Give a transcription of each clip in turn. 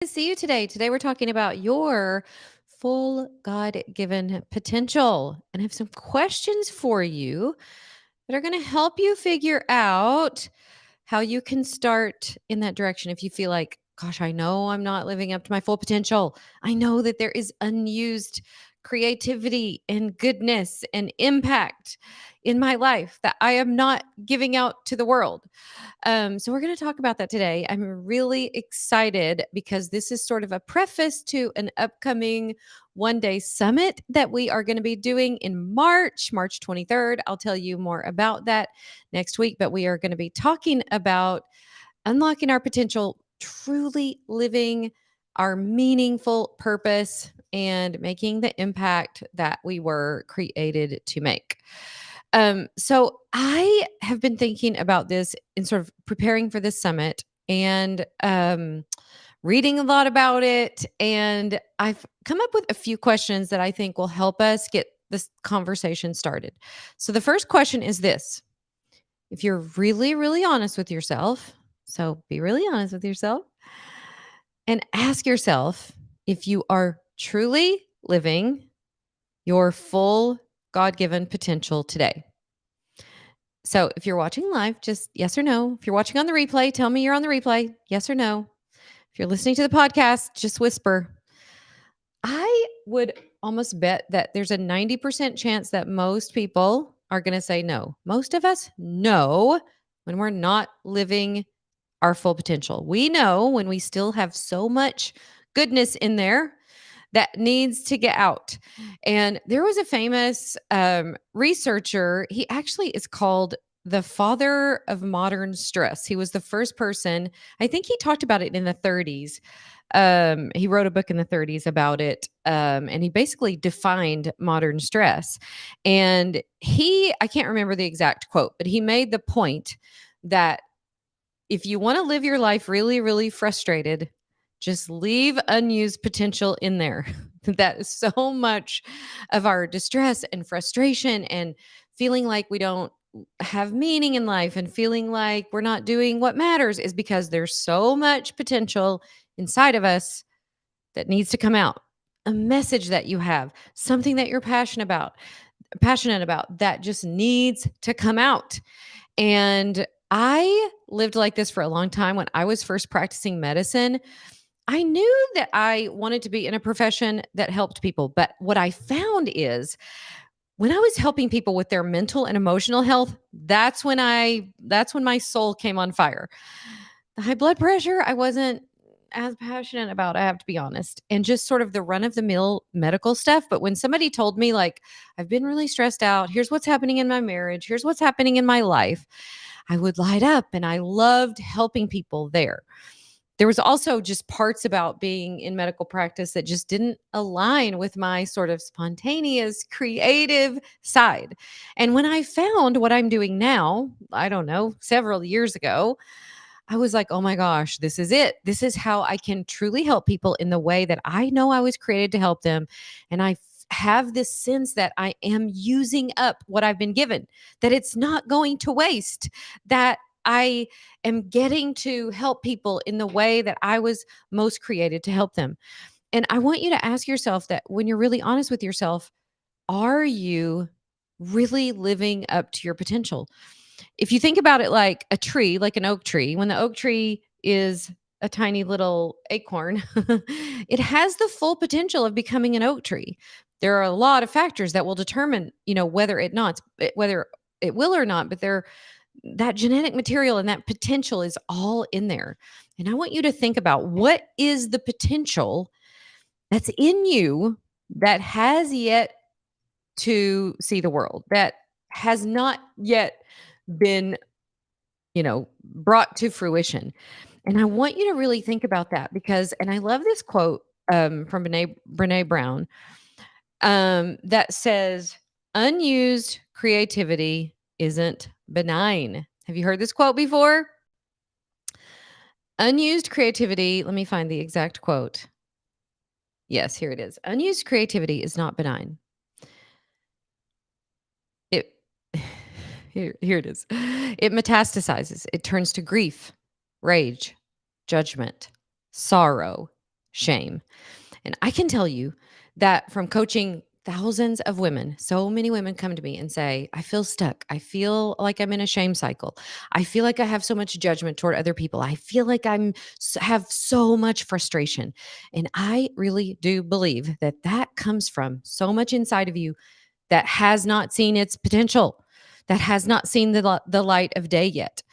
To see you today. Today we're talking about your full God-given potential. And I have some questions for you that are going to help you figure out how you can start in that direction if you feel like, gosh, I know I'm not living up to my full potential. I know that there is unused creativity and goodness and impact in my life that I am not giving out to the world. So we're going to talk about that today. I'm really excited because this is sort of a preface to an upcoming one-day summit that we are going to be doing in March 23rd. I'll tell you more about that next week, but we are going to be talking about unlocking our potential, truly living our meaningful purpose and making the impact that we were created to make. So I have been thinking about this in sort of preparing for this summit and reading a lot about it. And I've come up with a few questions that I think will help us get this conversation started. So the first question is this: if you're really, really honest with yourself, so be really honest with yourself and ask yourself if you are truly living your full God given potential today. So if you're watching live, just yes or no. If you're watching on the replay, tell me you're on the replay, yes or no. If you're listening to the podcast, just whisper. I would almost bet that there's a 90% chance that most people are going to say no. Most of us know when we're not living our full potential. We know when we still have so much goodness in there that needs to get out. And there was a famous researcher. He actually is called the father of modern stress. He was the first person, I think he talked about it in the 30s. He wrote a book in the 30s about it. And he basically defined modern stress. And I can't remember the exact quote, but he made the point that if you want to live your life really, really frustrated, just leave unused potential in there. That is so much of our distress and frustration and feeling like we don't have meaning in life and feeling like we're not doing what matters is because there's so much potential inside of us that needs to come out. A message that you have, something that you're passionate about that just needs to come out. And I lived like this for a long time. When I was first practicing medicine, I knew that I wanted to be in a profession that helped people. But what I found is when I was helping people with their mental and emotional health, that's when my soul came on fire. The high blood pressure, I wasn't as passionate about, I have to be honest, and just sort of the run of the mill medical stuff. But when somebody told me, like, I've been really stressed out, here's what's happening in my marriage, here's what's happening in my life, I would light up and I loved helping people there. There was also just parts about being in medical practice that just didn't align with my sort of spontaneous, creative side. And when I found what I'm doing now, I don't know, several years ago, I was like, oh my gosh, this is it. This is how I can truly help people in the way that I know I was created to help them. And have this sense that I am using up what I've been given, that it's not going to waste, that I am getting to help people in the way that I was most created to help them. And I want you to ask yourself that when you're really honest with yourself, are you really living up to your potential? If you think about it like a tree, like an oak tree, when the oak tree is a tiny little acorn, it has the full potential of becoming an oak tree. There are a lot of factors that will determine, whether it will or not, but that genetic material and that potential is all in there. And I want you to think about what is the potential that's in you that has yet to see the world, that has not yet been, brought to fruition. And I want you to really think about that and I love this quote from Brene Brown that says, unused creativity isn't benign. Have you heard this quote before? Unused creativity, let me find the exact quote. Yes, here it is. Unused creativity is not benign. It here it is. It metastasizes. It turns to grief, rage, judgment, sorrow, shame. And I can tell you that from coaching thousands of women, so many women come to me and say, I feel stuck. I feel like I'm in a shame cycle. I feel like I have so much judgment toward other people. I feel like have so much frustration. And I really do believe that that comes from so much inside of you that has not seen its potential, that has not seen the light of day yet.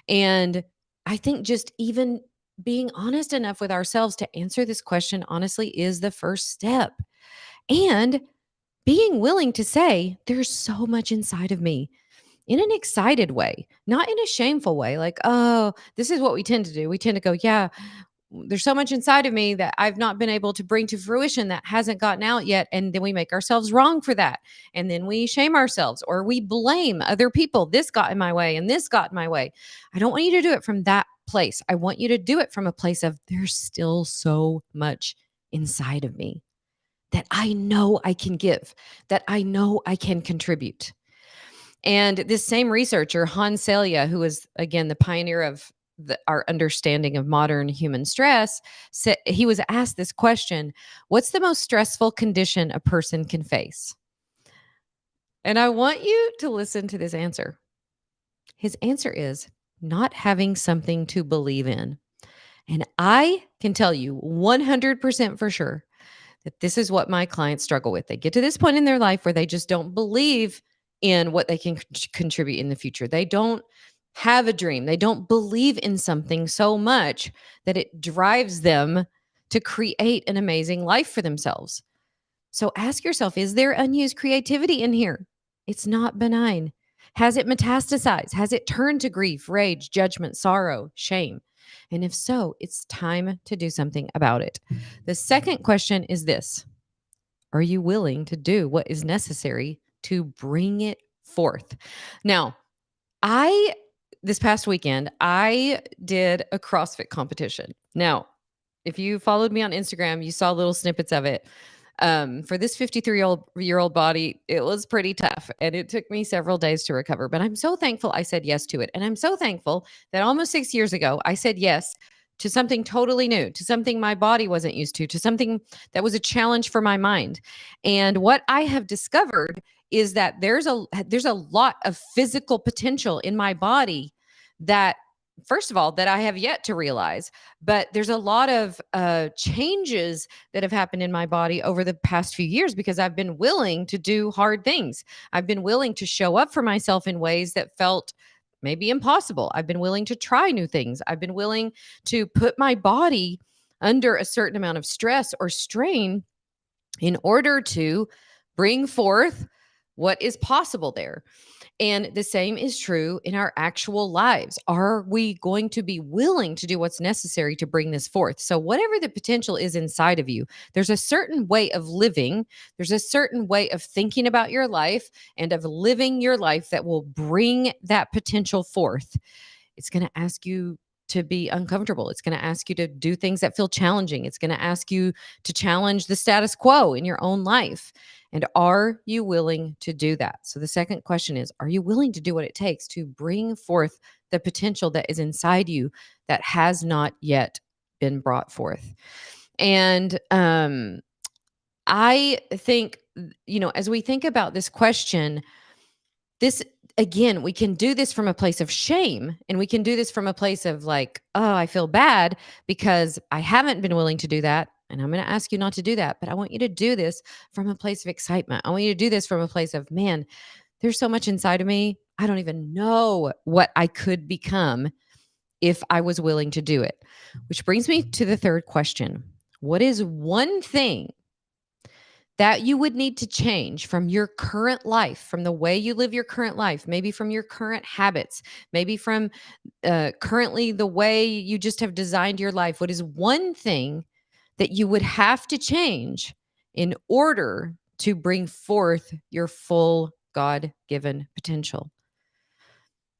And I think just even being honest enough with ourselves to answer this question honestly is the first step. And being willing to say, there's so much inside of me in an excited way, not in a shameful way. Like, oh, this is what we tend to do. We tend to go, yeah, there's so much inside of me that I've not been able to bring to fruition that hasn't gotten out yet. And then we make ourselves wrong for that. And then we shame ourselves or we blame other people. This got in my way and this got in my way. I don't want you to do it from that place. I want you to do it from a place of there's still so much inside of me that I know I can give, that I know I can contribute. And this same researcher, Hans Selye, who was, again, the pioneer of our understanding of modern human stress, said he was asked this question: what's the most stressful condition a person can face? And I want you to listen to this answer. His answer is not having something to believe in. And I can tell you 100% for sure that this is what my clients struggle with. They get to this point in their life where they just don't believe in what they can contribute in the future. They don't have a dream. They don't believe in something so much that it drives them to create an amazing life for themselves. So ask yourself, is there unused creativity in here? It's not benign. Has it metastasized? Has it turned to grief, rage, judgment, sorrow, shame? And if so, it's time to do something about it. The second question is this: are you willing to do what is necessary to bring it forth? Now, this past weekend, I did a CrossFit competition. Now, if you followed me on Instagram, you saw little snippets of it. For this 53-year-old body, it was pretty tough and it took me several days to recover, but I'm so thankful I said yes to it. And I'm so thankful that almost 6 years ago, I said yes to something totally new, to something my body wasn't used to something that was a challenge for my mind. And what I have discovered is that there's a lot of physical potential in my body that, first of all, that I have yet to realize, but there's a lot of changes that have happened in my body over the past few years because I've been willing to do hard things. I've been willing to show up for myself in ways that felt maybe impossible. I've been willing to try new things. I've been willing to put my body under a certain amount of stress or strain in order to bring forth what is possible there. And the same is true in our actual lives. Are we going to be willing to do what's necessary to bring this forth? So, whatever the potential is inside of you, there's a certain way of living, there's a certain way of thinking about your life and of living your life that will bring that potential forth. It's going to ask you to be uncomfortable. It's going to ask you to do things that feel challenging. It's going to ask you to challenge the status quo in your own life. And are you willing to do that? So the second question is, are you willing to do what it takes to bring forth the potential that is inside you that has not yet been brought forth? And I think, as we think about this question, this, again, we can do this from a place of shame, and we can do this from a place of like, oh, I feel bad because I haven't been willing to do that. And I'm going to ask you not to do that, but I want you to do this from a place of excitement. I want you to do this from a place of, man, there's so much inside of me. I don't even know what I could become if I was willing to do it. Which brings me to the third question. What is one thing that you would need to change from your current life, from the way you live your current life, maybe from your current habits, maybe from currently the way you just have designed your life? What is one thing that you would have to change in order to bring forth your full God-given potential?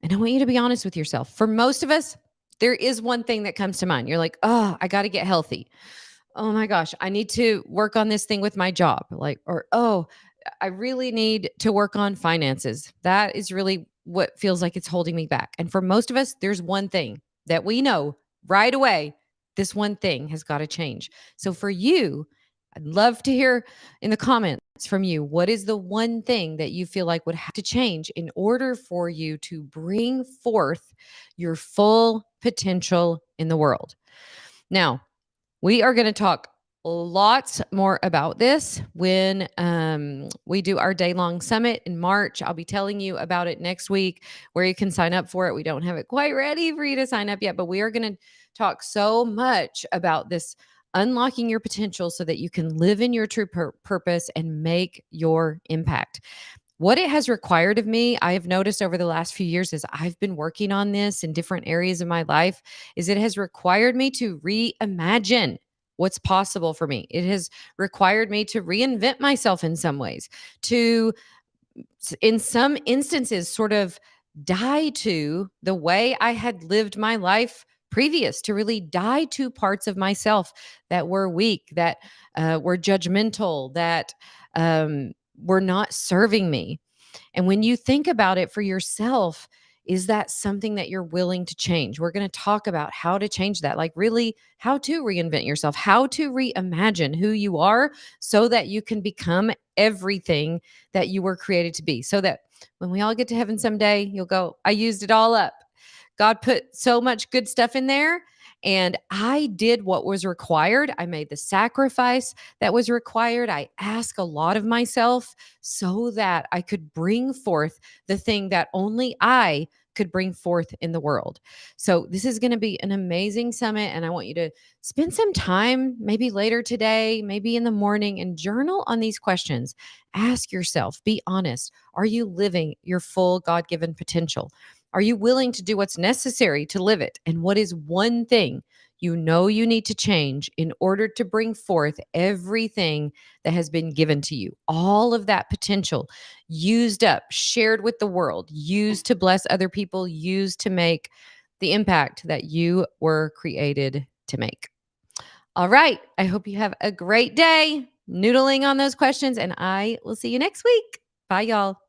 And I want you to be honest with yourself. For most of us, there is one thing that comes to mind. You're like, oh, I got to get healthy. Oh my gosh, I need to work on this thing with my job. Like, or, oh, I really need to work on finances. That is really what feels like it's holding me back. And for most of us, there's one thing that we know right away. This one thing has got to change. So for you, I'd love to hear in the comments from you. What is the one thing that you feel like would have to change in order for you to bring forth your full potential in the world? Now, we are going to talk lots more about this when we do our day-long summit in March. I'll be telling you about it next week, where you can sign up for it. We don't have it quite ready for you to sign up yet, but we are going to talk so much about this unlocking your potential so that you can live in your true purpose and make your impact. What it has required of me, I have noticed over the last few years as I've been working on this in different areas of my life, is it has required me to reimagine what's possible for me. It has required me to reinvent myself in some ways, to, in some instances, sort of die to the way I had lived my life previous, to really die to parts of myself that were weak, that were judgmental, that were not serving me. And when you think about it for yourself, is that something that you're willing to change? We're going to talk about how to change that, like really how to reinvent yourself, how to reimagine who you are so that you can become everything that you were created to be. So that when we all get to heaven someday, you'll go, I used it all up. God put so much good stuff in there, and I did what was required. I made the sacrifice that was required. I asked a lot of myself so that I could bring forth the thing that only I could bring forth in the world. So, this is going to be an amazing summit, and I want you to spend some time, maybe later today, maybe in the morning, and journal on these questions. Ask yourself, be honest. Are you living your full God given potential? Are you willing to do what's necessary to live it? And what is one thing you know you need to change in order to bring forth everything that has been given to you? All of that potential used up, shared with the world, used to bless other people, used to make the impact that you were created to make. All right. I hope you have a great day noodling on those questions, and I will see you next week. Bye, y'all.